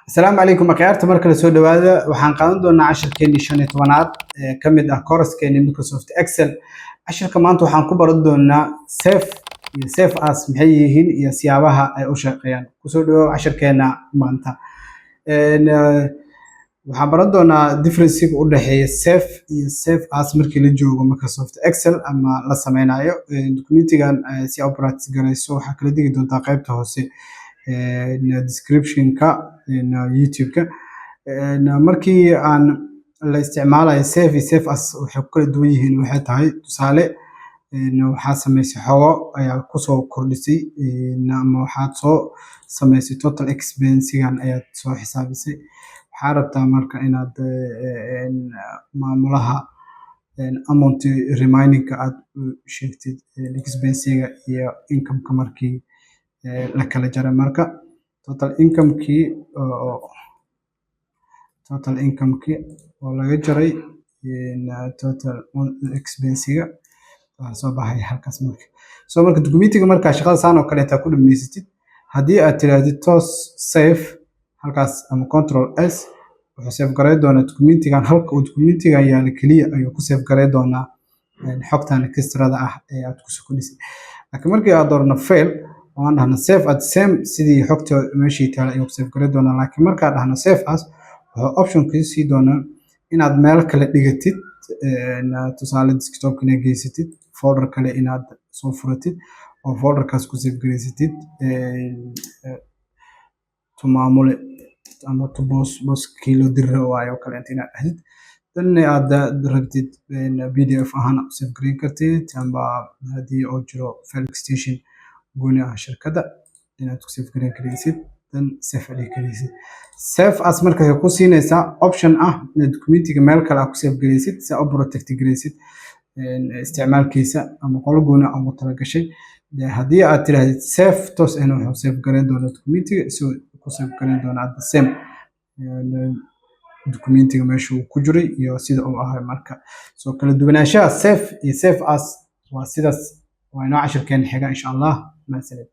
السلام عليكم أخيارتي markale soo dhawaada waxaan qaadan doonaa casharkeennii 15aad ee ka mid ah kooraskeenii Microsoft Excel casharka maanta waxaan ku baran doonaa save iyo save as maxay yihiin iyo siyaabaha ay u shaqeeyaan ku soo dhawaada casharkeena maanta waxaan baran doonaa difference u dhaxeeya save iyo save as markii la joogo Microsoft Excel ama la sameynayo documentigan si aad practice gareyso waxa kala digi doontaa qaybta hoose description ka YouTube ka markii aan la isticmaalayo save as waxay ku kala duwan yihiin waxay tahay tusaale waxa sameysay xogo ayaa ku soo kordhisay ama waxa soo sameysay total expense-gan ayaa soo xisaabisay waxa rabtaa marka inaad maamulaha amount remaining ka aad sheegtid expense-ga iyo income-ka markii la kala jaray marka total income-ki oo laga jaray total expense-ga soo baxay halkaas marka documentiga marka shaqada saan oo kale inta ku dhameysatid hadii aad tiraahdo toos save halkaas ama control s wuxuu save garay doonaa documentigan halka uu documentigan yaala kaliya ayuu ku save garay doonaa xogtan extra-da ah ee aad ku soo kordhisay laakiin markii aad doorno fail waan dhahna save at same sidii xogta meeshii taala ayuu save garay doonaa laakiin marka aad dhahno save as wuxuu option ka sii doonaa inaad meel kale dhigatid tusaale desktop kana geysatid folder kale inaad soo furatid oo folderkaas ku save gareysatid to maamule ama to boss kilo dirro waayo kale inaad ahdid dan aad rabtid PDF ahaan save gareyn kartid amba hadii oo jiro file extension gooni ah shirkadda inaad ku save gareyn karaysid dan save ali karaysid save as marka ay ku siinaysaa option ah in documentiga meel kale aad ku save gareysid si aad u protect gareysid isticmaalkiisa ama qolo gooni ah ugu tala gashay hadii aad tiraahdo save toos ah wuxuu save gareyn doonaa documentiga isoo ku save gareyn doonaa at the same documentiga meesha uu ku jiray iyo sida uu ahaa marka soo kala duwanaanshaha save iyo save as waa sidaas waa inoo casharkeen xiga insha Allah ما سلام